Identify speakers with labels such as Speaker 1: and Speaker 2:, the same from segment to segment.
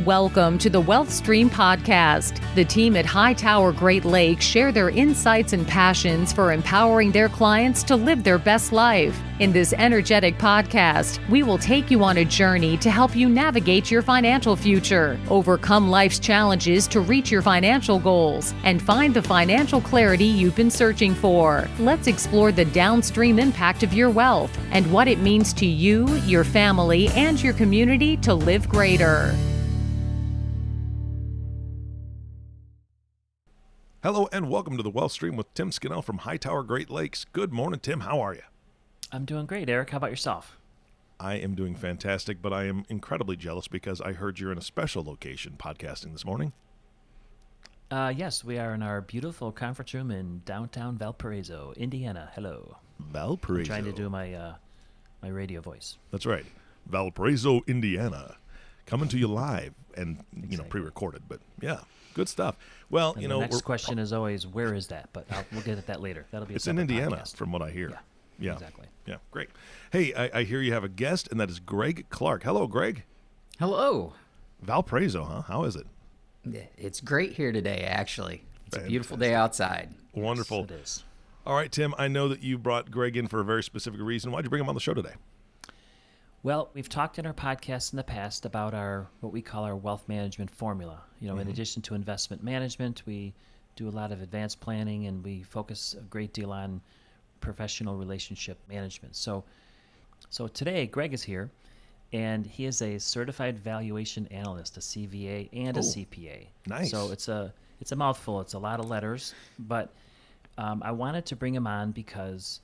Speaker 1: Welcome to the Wealth Stream Podcast. The team at Hightower Great Lakes share their insights and passions for empowering their clients to live their best life. In this energetic podcast, we will take you on a journey to help you navigate your financial future, overcome life's challenges to reach your financial goals, and find the financial clarity you've been searching for. Let's explore the downstream impact of your wealth and what it means to you, your family, and your community to live greater.
Speaker 2: Hello and welcome to the Wealth Stream with Tim Scannell from Hightower Great Lakes. Good morning, Tim. How are you?
Speaker 3: I'm doing great, Eric. How about yourself?
Speaker 2: I am doing fantastic, but I am incredibly jealous because I heard you're in a special location podcasting this morning.
Speaker 3: Yes, we are in our beautiful conference room in downtown Valparaiso, Indiana. Hello.
Speaker 2: Valparaiso.
Speaker 3: I'm trying to do my my radio voice.
Speaker 2: That's right. Valparaiso, Indiana. Coming to you live and,
Speaker 3: Exactly.
Speaker 2: pre-recorded, but yeah. Good stuff. Well,
Speaker 3: And the next question is always, where is that? But we'll get at that later. That'll be a
Speaker 2: it's in
Speaker 3: separate
Speaker 2: Indiana,
Speaker 3: podcast.
Speaker 2: from what I hear. Yeah.
Speaker 3: Exactly.
Speaker 2: Yeah, great. Hey, I hear you have a guest, and that is Greg Clark. Hello, Greg.
Speaker 4: Hello.
Speaker 2: Valparaiso, huh? How is it?
Speaker 4: It's great here today, actually. It's a beautiful day
Speaker 2: Fantastic.
Speaker 4: outside.
Speaker 2: Wonderful.
Speaker 3: Yes, it is.
Speaker 2: All right, Tim, I know that you brought Greg in for a very specific reason. Why'd you bring him on the show today?
Speaker 3: Well, we've talked in our podcast in the past about our what we call our wealth management formula. In addition to investment management, we do a lot of advanced planning and we focus a great deal on professional relationship management. So today, Greg is here, and he is a certified valuation analyst, a CVA and a CPA.
Speaker 2: Nice.
Speaker 3: So it's a mouthful. It's a lot of letters, but I wanted to bring him on because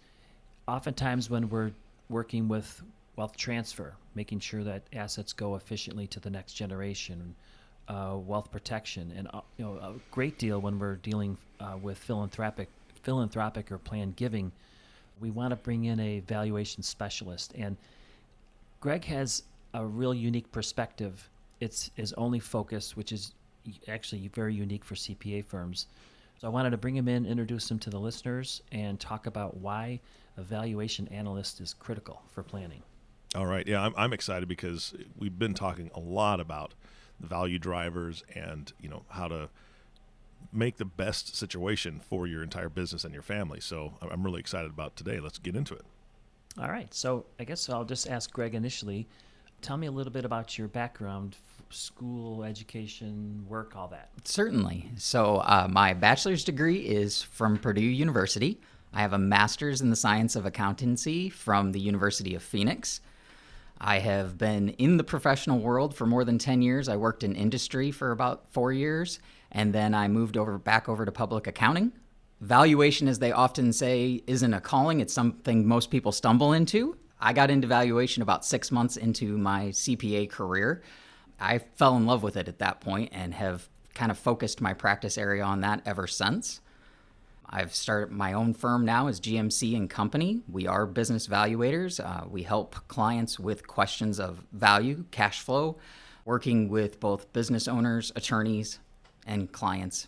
Speaker 3: oftentimes when we're working with wealth transfer, making sure that assets go efficiently to the next generation, wealth protection, and a great deal when we're dealing with philanthropic or planned giving, we want to bring in a valuation specialist. And Greg has a real unique perspective. It's his only focus, which is actually very unique for CPA firms. So I wanted to bring him in, introduce him to the listeners, and talk about why a valuation analyst is critical for planning.
Speaker 2: All right. Yeah, I'm excited because we've been talking a lot about the value drivers and, how to make the best situation for your entire business and your family. So I'm really excited about today. Let's get into it.
Speaker 3: All right. So I guess I'll just ask Greg initially, tell me a little bit about your background, school, education, work, all that.
Speaker 4: Certainly. So my bachelor's degree is from Purdue University. I have a master's in the science of accountancy from the University of Phoenix. I have been in the professional world for more than 10 years. I worked in industry for about 4 years, and then I moved back over to public accounting. Valuation, as they often say, isn't a calling. It's something most people stumble into. I got into valuation about 6 months into my CPA career. I fell in love with it at that point and have kind of focused my practice area on that ever since. I've started my own firm now as GMC and Company. We are business valuators. We help clients with questions of value, cash flow, working with both business owners, attorneys, and clients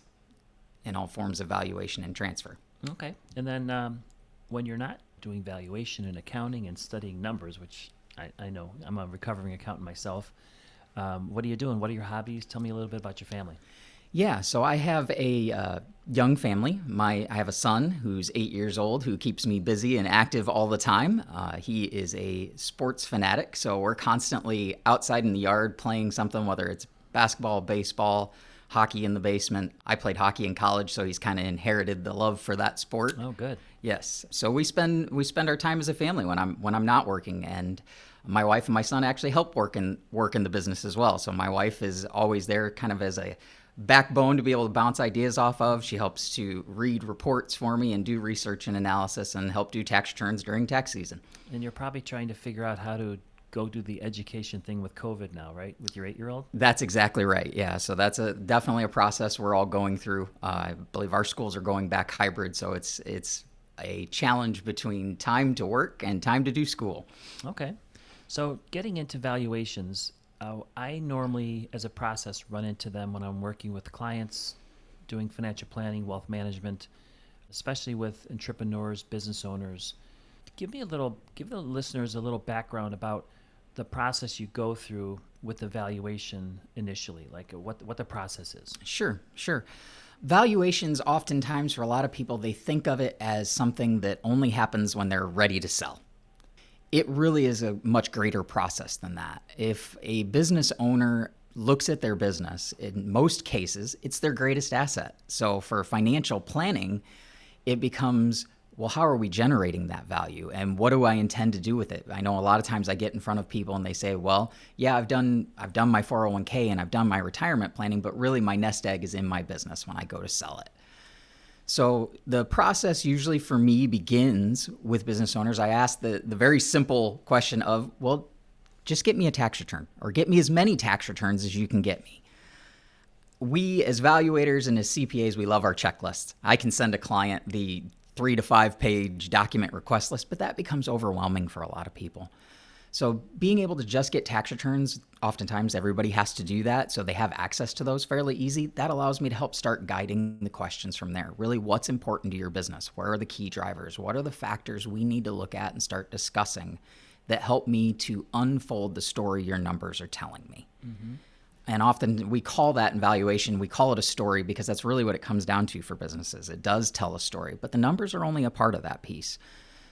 Speaker 4: in all forms of valuation and transfer.
Speaker 3: Okay. And then when you're not doing valuation and accounting and studying numbers, which I know, I'm a recovering accountant myself, what are you doing? What are your hobbies? Tell me a little bit about your family.
Speaker 4: Yeah, so I have a young family. I have a son who's 8 years old who keeps me busy and active all the time. He is a sports fanatic, so we're constantly outside in the yard playing something, whether it's basketball, baseball, hockey in the basement. I played hockey in college, so he's kind of inherited the love for that sport.
Speaker 3: Oh, good.
Speaker 4: Yes, so we spend our time as a family when I'm not working, and my wife and my son actually help work in the business as well. So my wife is always there, kind of as a backbone to be able to bounce ideas off of. She helps to read reports for me and do research and analysis and help do tax returns during tax season.
Speaker 3: And you're probably trying to figure out how to go do the education thing with COVID now, right? With your 8-year-old?
Speaker 4: That's exactly right. Yeah. So that's definitely a process we're all going through. I believe our schools are going back hybrid. So it's a challenge between time to work and time to do school.
Speaker 3: Okay. So getting into valuations, I normally, as a process, run into them when I'm working with clients, doing financial planning, wealth management, especially with entrepreneurs, business owners. Give the listeners a little background about the process you go through with the valuation initially, like what the process is.
Speaker 4: Sure. Valuations, oftentimes for a lot of people, they think of it as something that only happens when they're ready to sell. It really is a much greater process than that. If a business owner looks at their business, in most cases, it's their greatest asset. So for financial planning, it becomes, well, how are we generating that value? And what do I intend to do with it? I know a lot of times I get in front of people and they say, well, yeah, I've done my 401k and I've done my retirement planning, but really my nest egg is in my business when I go to sell it. So the process usually for me begins with business owners. I ask the very simple question of, well, just get me a tax return or get me as many tax returns as you can get me. We as valuators and as CPAs, we love our checklists. I can send a client the 3 to 5 page document request list, but that becomes overwhelming for a lot of people. So being able to just get tax returns, oftentimes everybody has to do that, so they have access to those fairly easy. That allows me to help start guiding the questions from there. Really, what's important to your business? Where are the key drivers? What are the factors we need to look at and start discussing that help me to unfold the story your numbers are telling me? Mm-hmm. And often we call that in valuation, we call it a story because that's really what it comes down to for businesses. It does tell a story, but the numbers are only a part of that piece.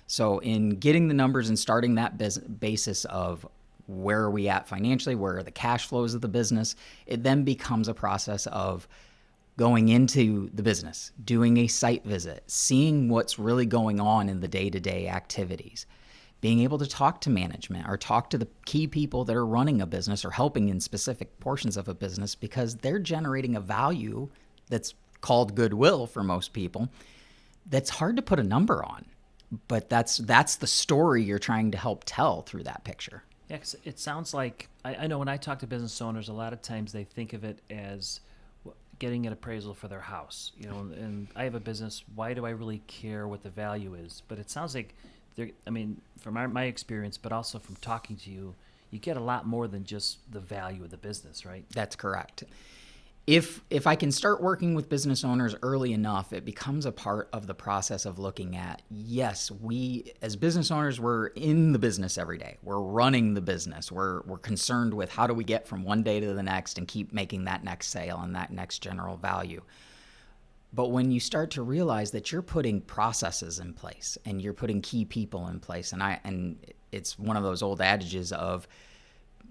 Speaker 4: So in getting the numbers and starting that basis of where are we at financially, where are the cash flows of the business, it then becomes a process of going into the business, doing a site visit, seeing what's really going on in the day-to-day activities, being able to talk to management or talk to the key people that are running a business or helping in specific portions of a business because they're generating a value that's called goodwill for most people that's hard to put a number on. But that's the story you're trying to help tell through that picture.
Speaker 3: Yeah, 'cause it sounds like, I know when I talk to business owners, a lot of times they think of it as getting an appraisal for their house. And I have a business, why do I really care what the value is? But it sounds like, from my experience, but also from talking to you, you get a lot more than just the value of the business, right?
Speaker 4: That's correct. If I can start working with business owners early enough, it becomes a part of the process of looking at, yes, we as business owners, we're in the business every day. We're running the business. We're concerned with how do we get from one day to the next and keep making that next sale and that next general value. But when you start to realize that you're putting processes in place and you're putting key people in place, and it's one of those old adages of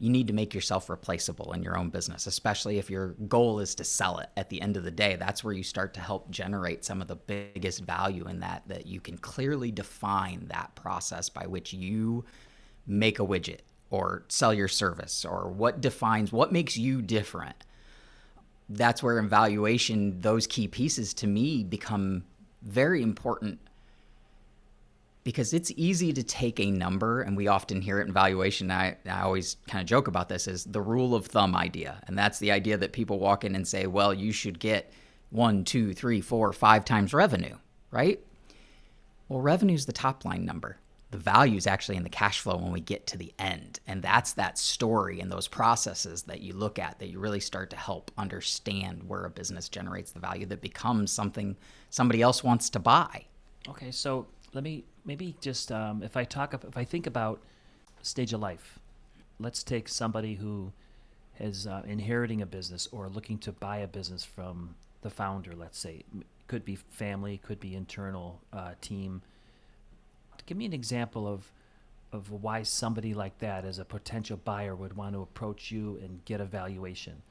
Speaker 4: you need to make yourself replaceable in your own business, especially if your goal is to sell it at the end of the day. That's where you start to help generate some of the biggest value in that you can clearly define that process by which you make a widget or sell your service, or what makes you different. That's where in valuation, those key pieces to me become very important, because it's easy to take a number, and we often hear it in valuation. I always kind of joke about this, is the rule of thumb idea. And that's the idea that people walk in and say, well, you should get 1, 2, 3, 4, 5 times revenue, right? Well, revenue is the top line number. The value is actually in the cash flow when we get to the end. And that's that story and those processes that you look at, that you really start to help understand where a business generates the value that becomes something somebody else wants to buy.
Speaker 3: Okay, so let me maybe just if I think about stage of life, let's take somebody who is inheriting a business or looking to buy a business from the founder. Let's say, could be family, could be internal team. Give me an example of why somebody like that, as a potential buyer, would want to approach you and get a valuation.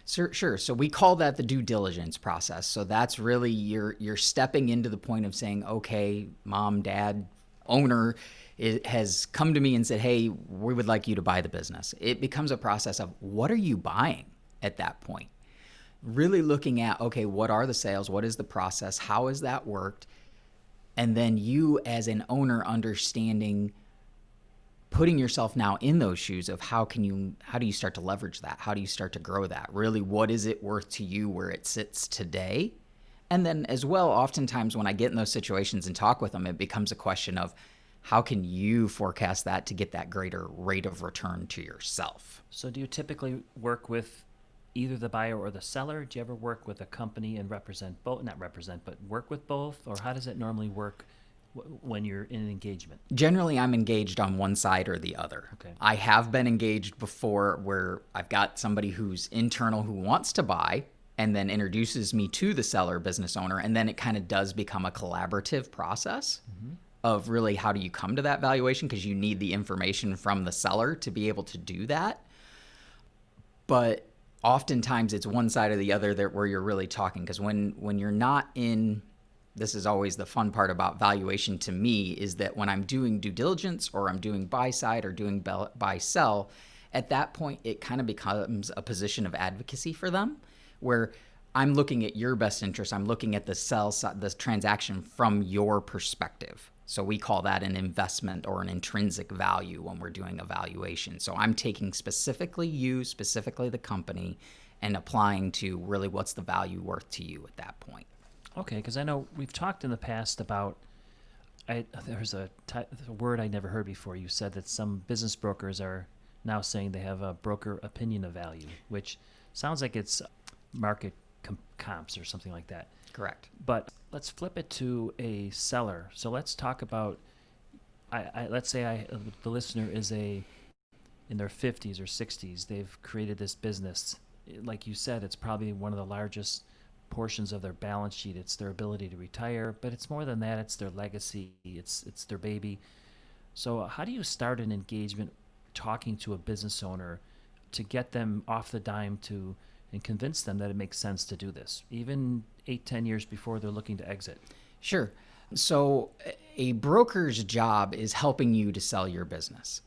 Speaker 4: Sure. So we call that the due diligence process. So that's really you're stepping into the point of saying, okay, mom, dad, owner has come to me and said, hey, we would like you to buy the business. It becomes a process of what are you buying at that point? Really looking at, okay, what are the sales? What is the process? How has that worked? And then you as an owner understanding, putting yourself now in those shoes of how do you start to leverage that? How do you start to grow that? Really, what is it worth to you where it sits today? And then as well, oftentimes when I get in those situations and talk with them, it becomes a question of how can you forecast that to get that greater rate of return to yourself?
Speaker 3: So do you typically work with either the buyer or the seller? Do you ever work with a company and work with both? Or how does it normally work when you're in an engagement?
Speaker 4: Generally, I'm engaged on one side or the other.
Speaker 3: Okay.
Speaker 4: I have been engaged before where I've got somebody who's internal who wants to buy and then introduces me to the seller business owner, and then it kind of does become a collaborative process of really how do you come to that valuation, because you need the information from the seller to be able to do that. But oftentimes it's one side or the other where you're really talking, because when you're not in, this is always the fun part about valuation to me, is that when I'm doing due diligence or I'm doing buy side or doing buy sell, at that point it kind of becomes a position of advocacy for them, where I'm looking at your best interest. I'm looking at the sell side, the transaction from your perspective. So we call that an investment or an intrinsic value when we're doing a valuation. So I'm taking specifically you, specifically the company, and applying to really what's the value worth to you at that point.
Speaker 3: Okay, because I know we've talked in the past about, there's a word I never heard before. You said that some business brokers are now saying they have a broker opinion of value, which sounds like it's market comps or something like that.
Speaker 4: Correct.
Speaker 3: But let's flip it to a seller. So let's talk about, let's say the listener is in their 50s or 60s. They've created this business. Like you said, it's probably one of the largest portions of their balance sheet. It's their ability to retire, but it's more than that. It's their legacy. It's their baby. So how do you start an engagement talking to a business owner to get them off the dime and convince them that it makes sense to do this, even 8-10 years before they're looking to exit?
Speaker 4: Sure. So a broker's job is helping you to sell your business.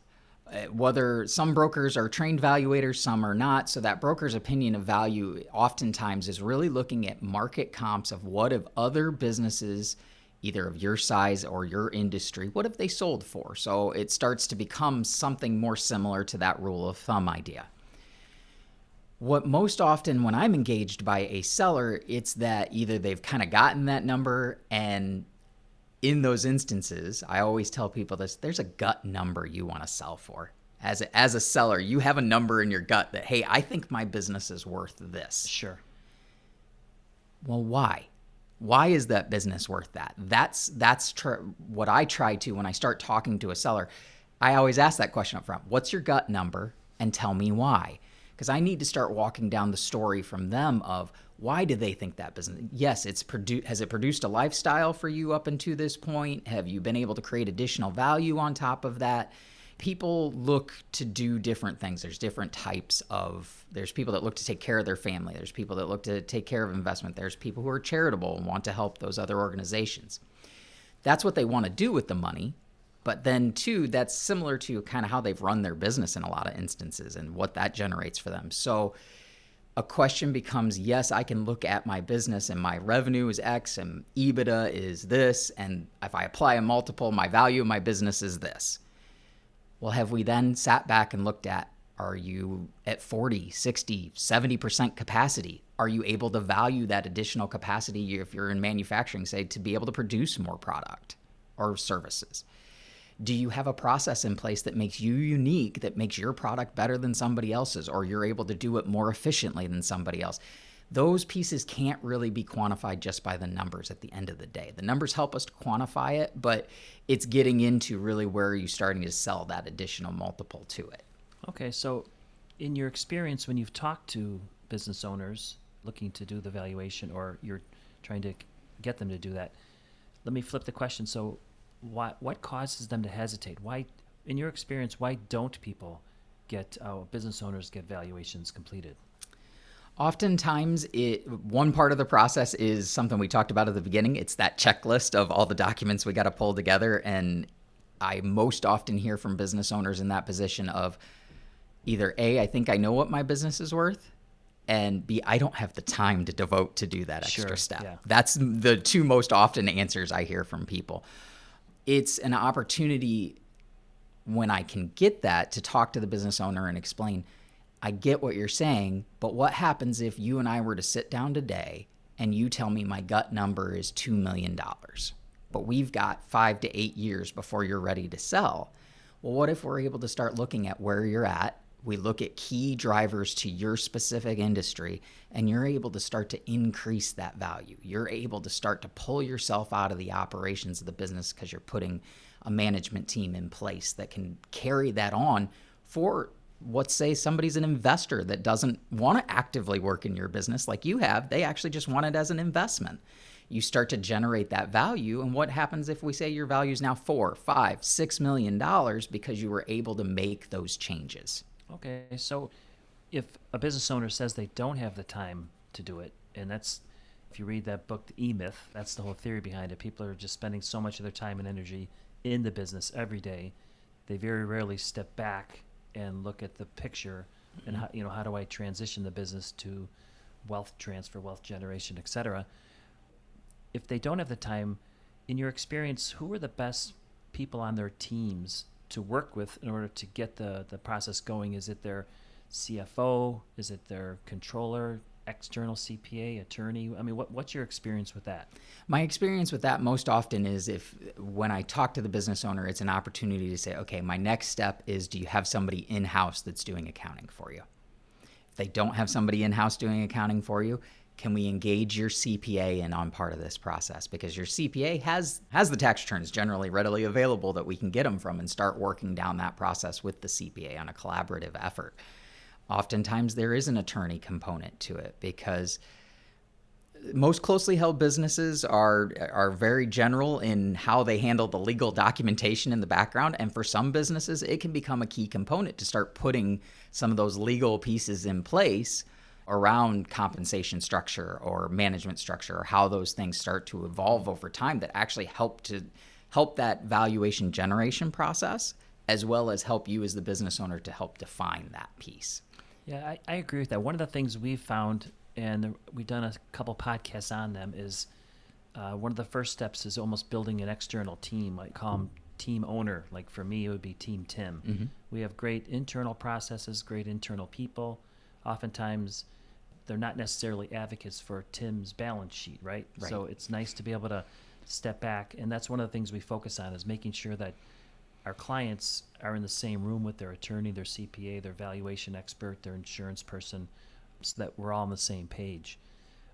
Speaker 4: Whether some brokers are trained valuators, some are not. So that broker's opinion of value oftentimes is really looking at market comps of what have other businesses, either of your size or your industry, what have they sold for? So it starts to become something more similar to that rule of thumb idea. What most often when I'm engaged by a seller, it's that either they've kind of gotten that number, and in those instances, I always tell people this, there's a gut number you want to sell for. As a seller, you have a number in your gut that, hey, I think my business is worth this.
Speaker 3: Sure.
Speaker 4: Well, why? Why is that business worth that? That's what I try to, when I start talking to a seller, I always ask that question up front. What's your gut number? And tell me why. Because I need to start walking down the story from them of why do they think that business? Yes, has it produced a lifestyle for you up until this point? Have you been able to create additional value on top of that? People look to do different things. There's different types there's people that look to take care of their family. There's people that look to take care of investment. There's people who are charitable and want to help those other organizations. That's what they want to do with the money. But then, too, that's similar to kind of how they've run their business in a lot of instances and what that generates for them. So a question becomes, yes, I can look at my business and my revenue is X and EBITDA is this. And if I apply a multiple, my value of my business is this. Well, have we then sat back and looked at, are you at 40, 60, 70% capacity? Are you able to value that additional capacity if you're in manufacturing, say, to be able to produce more product or services? Do you have a process in place that makes you unique, that makes your product better than somebody else's, or you're able to do it more efficiently than somebody else? Those pieces can't really be quantified just by the numbers at the end of the day. The numbers help us to quantify it, but it's getting into really where are you starting to sell that additional multiple to it.
Speaker 3: Okay, so in your experience, when you've talked to business owners looking to do the valuation, or you're trying to get them to do that, let me flip the question. So what causes them to hesitate? Why, in your experience, why don't business owners get valuations completed?
Speaker 4: Oftentimes, one part of the process is something we talked about at the beginning. It's that checklist of all the documents we got to pull together. And I most often hear from business owners in that position of either A, I think I know what my business is worth, and B, I don't have the time to devote to do that extra step.
Speaker 3: Yeah.
Speaker 4: That's the two most often answers I hear from people. It's an opportunity when I can get that to talk to the business owner and explain, I get what you're saying, but what happens if you and I were to sit down today and you tell me my gut number is $2 million, but we've got 5 to 8 years before you're ready to sell? Well, what if we're able to start looking at where you're at, We look at key drivers to your specific industry, and you're able to start to increase that value. You're able to start to pull yourself out of the operations of the business because you're putting a management team in place that can carry that on for, let's say somebody's an investor that doesn't want to actively work in your business like you have. They actually just want it as an investment. You start to generate that value. And what happens if we say your value is now $4, $5, $6 million because you were able to make those changes?
Speaker 3: Okay, so if a business owner says they don't have the time to do it, and that's, if you read that book, The E-Myth, that's the whole theory behind it. People are just spending so much of their time and energy in the business every day. They very rarely step back and look at the picture and how do I transition the business to wealth transfer, wealth generation, et cetera. If they don't have the time, in your experience, who are the best people on their teams to work with in order to get the process going? Is it their CFO? Is it their controller, external CPA, attorney? I mean, what's your experience with that?
Speaker 4: My experience with that most often is when I talk to the business owner, it's an opportunity to say, okay, my next step is, do you have somebody in-house that's doing accounting for you? If they don't have somebody in-house doing accounting for you, can we engage your CPA in on part of this process? Because your CPA has the tax returns generally readily available that we can get them from and start working down that process with the CPA on a collaborative effort. Oftentimes there is an attorney component to it because most closely held businesses are very general in how they handle the legal documentation in the background. And for some businesses, it can become a key component to start putting some of those legal pieces in place around compensation structure or management structure, or how those things start to evolve over time that actually help that valuation generation process, as well as help you as the business owner to help define that piece.
Speaker 3: Yeah, I agree with that. One of the things we've found, and we've done a couple podcasts on them, is one of the first steps is almost building an external team. I call them team owner. Like for me, it would be Team Tim. Mm-hmm. We have great internal processes, great internal people. Oftentimes, they're not necessarily advocates for Tim's balance sheet, right? So it's nice to be able to step back, and that's one of the things we focus on, is making sure that our clients are in the same room with their attorney, their CPA, their valuation expert, their insurance person, so that we're all on the same page.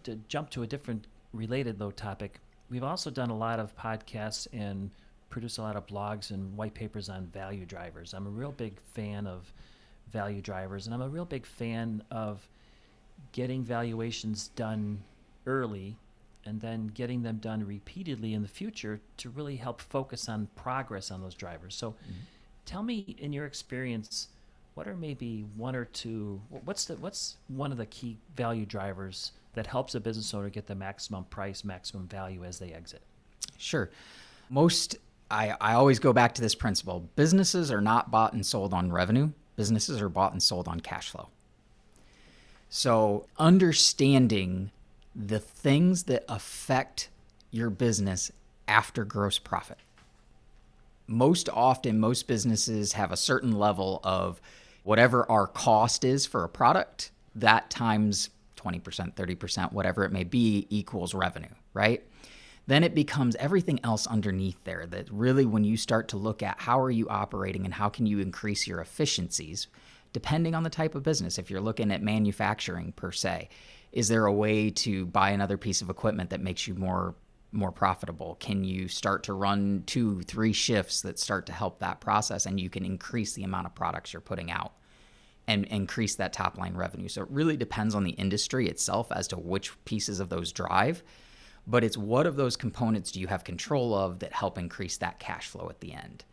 Speaker 3: To jump to a different related though topic, we've also done a lot of podcasts and produced a lot of blogs and white papers on value drivers. I'm a real big fan of value drivers, and I'm a real big fan of getting valuations done early and then getting them done repeatedly in the future to really help focus on progress on those drivers. So tell me, in your experience, what are maybe one or two, what's one of the key value drivers that helps a business owner get the maximum price, maximum value as they exit?
Speaker 4: Sure. I always go back to this principle. Businesses are not bought and sold on revenue. Businesses are bought and sold on cash flow. So understanding the things that affect your business after gross profit. Most often, most businesses have a certain level of whatever our cost is for a product, that times 20%, 30%, whatever it may be, equals revenue, right? Then it becomes everything else underneath there that really, when you start to look at how are you operating and how can you increase your efficiencies, depending on the type of business. If you're looking at manufacturing per se, is there a way to buy another piece of equipment that makes you more profitable? Can you start to run 2-3 shifts that start to help that process, and you can increase the amount of products you're putting out and increase that top line revenue? So it really depends on the industry itself as to which pieces of those drive, but it's what of those components do you have control of that help increase that cash flow at the end?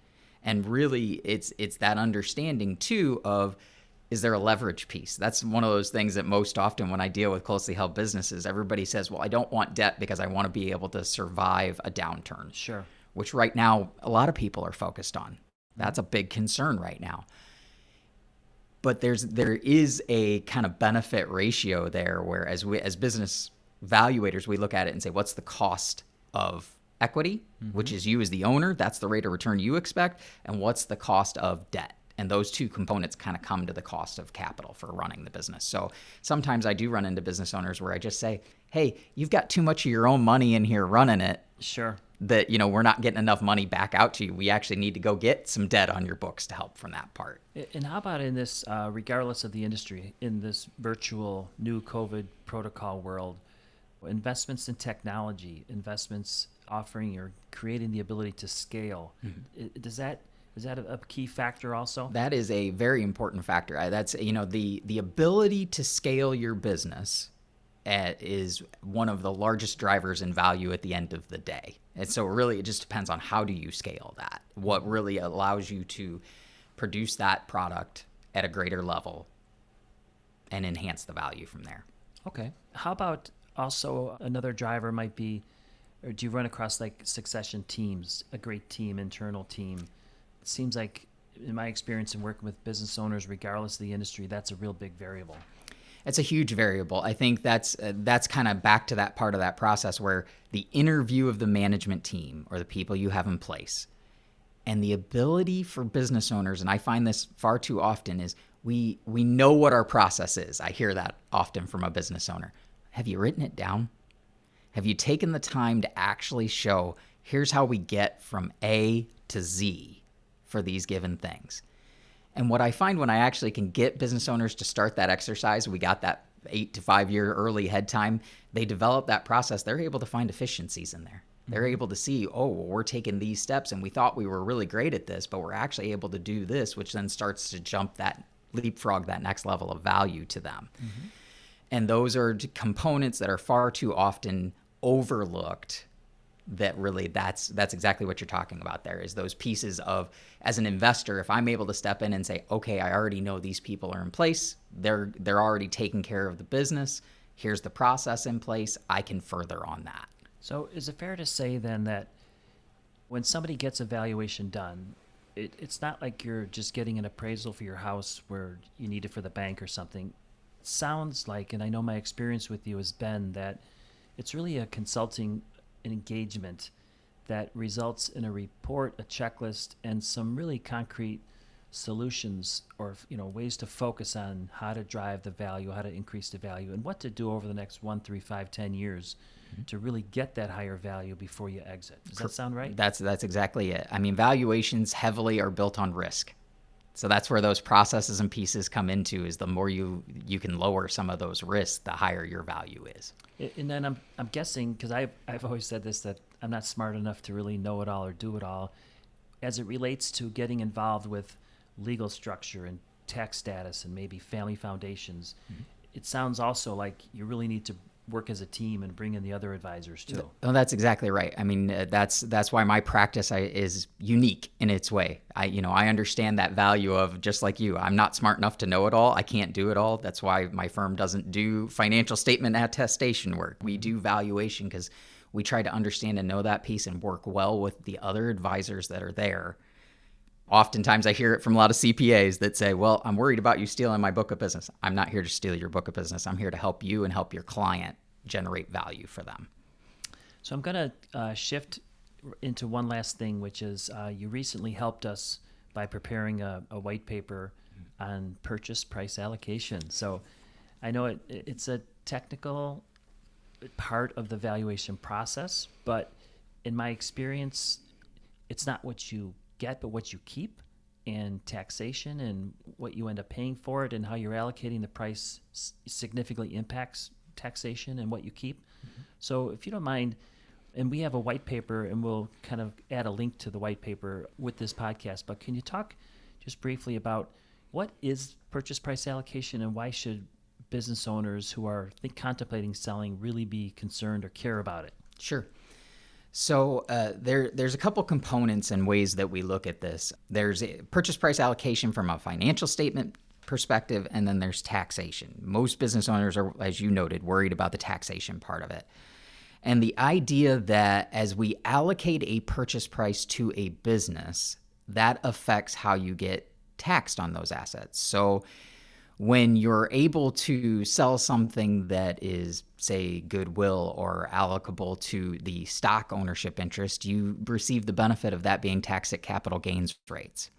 Speaker 4: And really, it's that understanding too of, is there a leverage piece? That's one of those things that most often when I deal with closely held businesses, everybody says, well, I don't want debt because I want to be able to survive a downturn.
Speaker 3: Sure.
Speaker 4: Which right now, a lot of people are focused on. That's a big concern right now. But there is a kind of benefit ratio there where as business valuators, we look at it and say, what's the cost of equity, which is you as the owner, that's the rate of return you expect, and what's the cost of debt? And those two components kind of come to the cost of capital for running the business. So sometimes I do run into business owners where I just say, hey, you've got too much of your own money in here running it.
Speaker 3: Sure.
Speaker 4: that, we're not getting enough money back out to you. We actually need to go get some debt on your books to help from that part.
Speaker 3: And how about in this, regardless of the industry, in this virtual new COVID protocol world, investments in technology, investments offering or creating the ability to scale, is that a key factor also?
Speaker 4: That is a very important factor. That's, the ability to scale your business is one of the largest drivers in value at the end of the day. And so really it just depends on how do you scale that, what really allows you to produce that product at a greater level and enhance the value from there.
Speaker 3: Okay. How about also another driver might be, or do you run across like succession teams, a great team, internal team? It seems like in my experience in working with business owners, regardless of the industry, that's a real big variable.
Speaker 4: It's a huge variable. I think that's kind of back to that part of that process where the interview of the management team or the people you have in place and the ability for business owners, and I find this far too often, is we know what our process is. I hear that often from a business owner. Have you written it down? Have you taken the time to actually show, here's how we get from A to Z for these given things? And what I find when I actually can get business owners to start that exercise, we got that 8 to 5 year early head time, they develop that process, they're able to find efficiencies in there. They're able to see, well, we're taking these steps and we thought we were really great at this, but we're actually able to do this, which then starts to leapfrog that next level of value to them. And those are components that are far too often overlooked. That really, that's exactly what you're talking about there, is those pieces of, as an investor, if I'm able to step in and say, okay, I already know these people are in place, they're already taking care of the business, here's the process in place, I can further on that.
Speaker 3: So is it fair to say then that when somebody gets a valuation done, it's not like you're just getting an appraisal for your house where you need it for the bank or something? It sounds like, and I know my experience with you has been that it's really a consulting engagement that results in a report, a checklist, and some really concrete solutions or ways to focus on how to drive the value, how to increase the value, and what to do over the next 1, 3, 5, 10 years to really get that higher value before you exit. Does that sound right?
Speaker 4: That's exactly it. I mean, valuations heavily are built on risk. So that's where those processes and pieces come into, is the more you can lower some of those risks, the higher your value is.
Speaker 3: And then I'm guessing, because I've always said this, that I'm not smart enough to really know it all or do it all, as it relates to getting involved with legal structure and tax status and maybe family foundations. It sounds also like you really need to work as a team and bring in the other advisors too.
Speaker 4: Oh, that's exactly right. I mean, that's why my practice is unique in its way. I understand that value of, just like you, I'm not smart enough to know it all. I can't do it all. That's why my firm doesn't do financial statement attestation work. We do valuation because we try to understand and know that piece and work well with the other advisors that are there. Oftentimes I hear it from a lot of CPAs that say, well, I'm worried about you stealing my book of business. I'm not here to steal your book of business. I'm here to help you and help your client generate value for them.
Speaker 3: So I'm going to shift into one last thing, which is you recently helped us by preparing a white paper on purchase price allocation. So I know it's a technical part of the valuation process, but in my experience, it's not what you get, but what you keep, and taxation and what you end up paying for it and how you're allocating the price significantly impacts taxation and what you keep. So if you don't mind, and we have a white paper and we'll kind of add a link to the white paper with this podcast, but can you talk just briefly about what is purchase price allocation and why should business owners who are contemplating selling really be concerned or care about it?
Speaker 4: Sure. So there's a couple components and ways that we look at this. There's a purchase price allocation from a financial statement perspective, and then there's taxation. Most business owners are, as you noted, worried about the taxation part of it. And the idea that as we allocate a purchase price to a business, that affects how you get taxed on those assets. So when you're able to sell something that is, say, goodwill or allocable to the stock ownership interest, you receive the benefit of that being taxed at capital gains rates.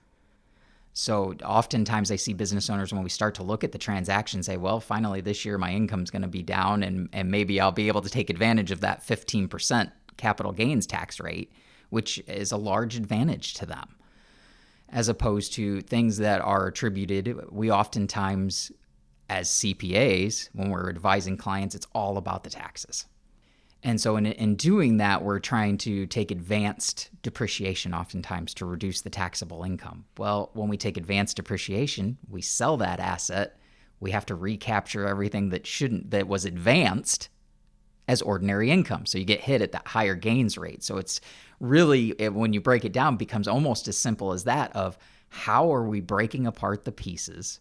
Speaker 4: So oftentimes I see business owners, when we start to look at the transaction, say, well, finally this year my income's going to be down and maybe I'll be able to take advantage of that 15% capital gains tax rate, which is a large advantage to them. As opposed to things that are attributed, we oftentimes, as CPAs, when we're advising clients, it's all about the taxes. And so in doing that, we're trying to take advanced depreciation oftentimes to reduce the taxable income. Well, when we take advanced depreciation, we sell that asset, we have to recapture everything that was advanced as ordinary income. So you get hit at that higher gains rate. So it's really, when you break it down, becomes almost as simple as that of how are we breaking apart the pieces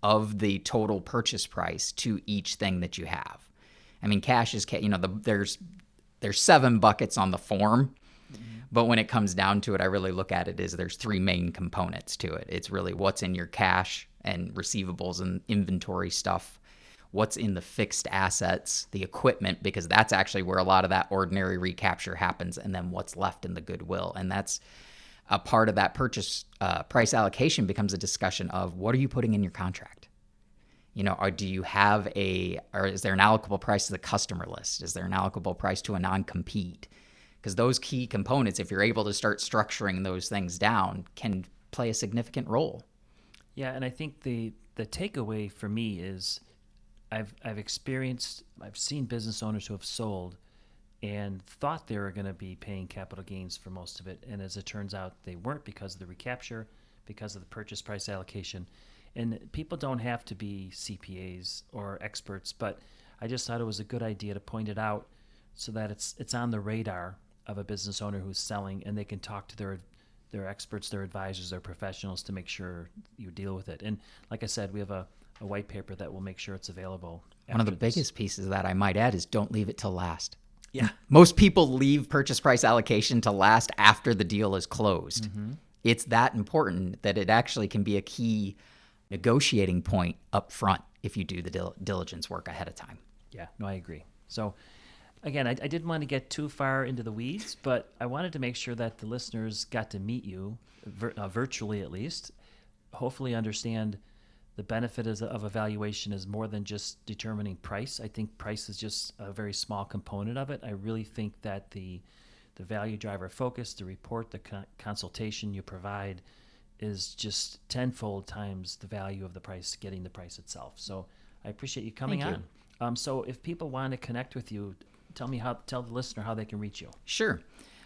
Speaker 4: of the total purchase price to each thing that you have. I mean, cash is, there's 7 buckets on the form, but when it comes down to it, I really look at it as there's 3 main components to it. It's really what's in your cash and receivables and inventory stuff, what's in the fixed assets, the equipment, because that's actually where a lot of that ordinary recapture happens, and then what's left in the goodwill. And that's a part of that purchase price allocation becomes a discussion of what are you putting in your contract? Or do you have or is there an allocable price to the customer list? Is there an allocable price to a non-compete? Because those key components, if you're able to start structuring those things down, can play a significant role.
Speaker 3: Yeah, and I think the takeaway for me is I've seen business owners who have sold and thought they were going to be paying capital gains for most of it, and as it turns out, they weren't because of the recapture, because of the purchase price allocation. And people don't have to be CPAs or experts, but I just thought it was a good idea to point it out so that it's on the radar of a business owner who's selling, and they can talk to their experts, their advisors, their professionals to make sure you deal with it. And like I said, we have a white paper that will make sure it's available.
Speaker 4: One of the biggest pieces of that I might add is don't leave it till last.
Speaker 3: Yeah.
Speaker 4: Most people leave purchase price allocation to last after the deal is closed. Mm-hmm. It's that important that it actually can be a key negotiating point up front if you do the diligence work ahead of time.
Speaker 3: Yeah, no, I agree. So again, I didn't want to get too far into the weeds, but I wanted to make sure that the listeners got to meet you, virtually at least, hopefully understand the benefit of evaluation is more than just determining price. I think price is just a very small component of it. I really think that the value driver focus, the report, the consultation you provide is just tenfold times the value of the price, getting the price itself. So I appreciate you coming on. So if people want to connect with you, tell the listener how they can reach you.
Speaker 4: Sure.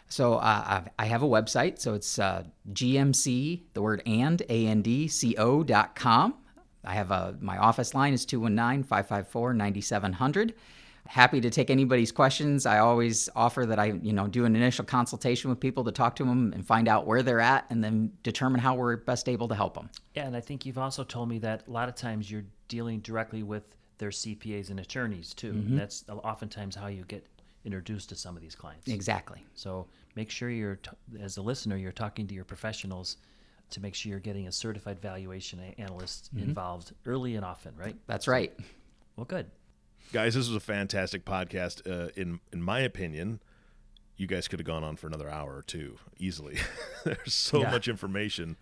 Speaker 4: So I have a website. So it's GMC, the word ANDCO.com. I have my office line is 219-554-9700. Happy to take anybody's questions. I always offer that I do an initial consultation with people to talk to them and find out where they're at and then determine how we're best able to help them.
Speaker 3: Yeah, and I think you've also told me that a lot of times you're dealing directly with their CPAs and attorneys too. Mm-hmm. And that's oftentimes how you get introduced to some of these clients.
Speaker 4: Exactly.
Speaker 3: So make sure as a listener, you're talking to your professionals to make sure you're getting a certified valuation analyst involved early and often, right?
Speaker 4: That's right.
Speaker 3: Well, good.
Speaker 2: Guys, this was a fantastic podcast. In my opinion, you guys could have gone on for another hour or two easily. There's so much information,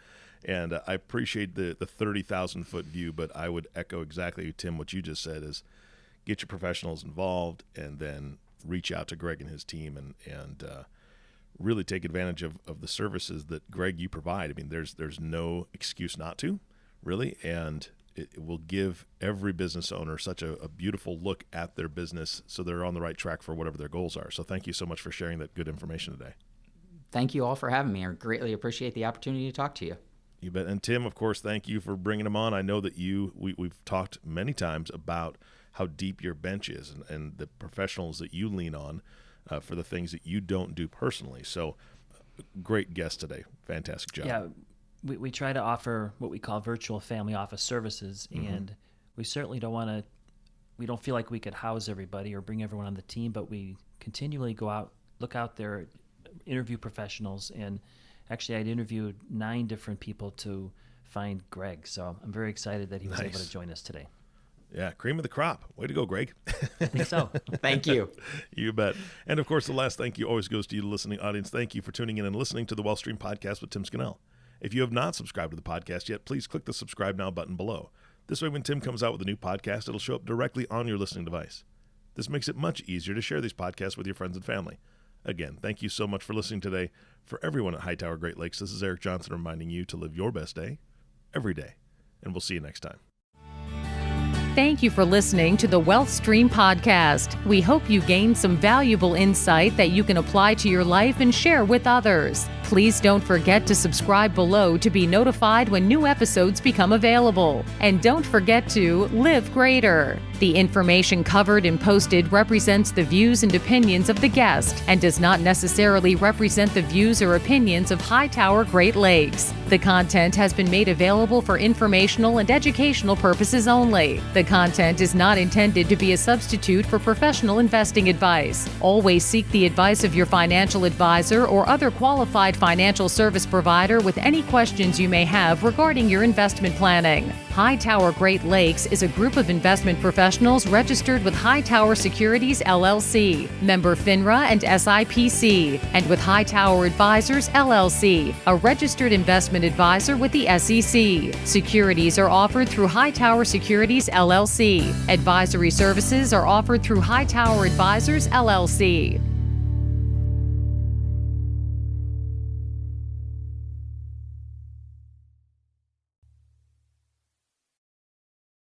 Speaker 2: and I appreciate the 30,000-foot view, but I would echo exactly, Tim, what you just said is get your professionals involved and then reach out to Greg and his team and really take advantage of the services that, Greg, you provide. I mean, there's no excuse not to, really, and it will give every business owner such a beautiful look at their business so they're on the right track for whatever their goals are. So thank you so much for sharing that good information today.
Speaker 4: Thank you all for having me. I greatly appreciate the opportunity to talk to you.
Speaker 2: You bet. And Tim, of course, thank you for bringing him on. I know that we've talked many times about how deep your bench is and the professionals that you lean on for the things that you don't do personally. So great guest today. Fantastic job.
Speaker 3: Yeah. We try to offer what we call virtual family office services, and we certainly don't feel like we could house everybody or bring everyone on the team, but we continually go out, look out there, interview professionals, and actually I'd interviewed 9 different people to find Greg, so I'm very excited that he was able to join us today.
Speaker 2: Yeah, cream of the crop. Way to go, Greg.
Speaker 3: I think so.
Speaker 4: Thank you.
Speaker 2: You bet. And, of course, the last thank you always goes to you, the listening audience. Thank you for tuning in and listening to the Wellstream Podcast with Tim Scannell. If you have not subscribed to the podcast yet, please click the subscribe now button below. This way, when Tim comes out with a new podcast, it'll show up directly on your listening device. This makes it much easier to share these podcasts with your friends and family. Again, thank you so much for listening today. For everyone at Hightower Great Lakes, this is Eric Johnson reminding you to live your best day every day. And we'll see you next time.
Speaker 1: Thank you for listening to the Wealth Stream podcast. We hope you gained some valuable insight that you can apply to your life and share with others. Please don't forget to subscribe below to be notified when new episodes become available. And don't forget to live greater. The information covered and posted represents the views and opinions of the guest and does not necessarily represent the views or opinions of Hightower Great Lakes. The content has been made available for informational and educational purposes only. The content is not intended to be a substitute for professional investing advice. Always seek the advice of your financial advisor or other qualified financial service provider with any questions you may have regarding your investment planning. Hightower Great Lakes is a group of investment professionals registered with Hightower Securities LLC, member FINRA and SIPC, and with Hightower Advisors LLC, a registered investment advisor with the SEC. Securities are offered through Hightower Securities LLC. Advisory services are offered through Hightower Advisors LLC.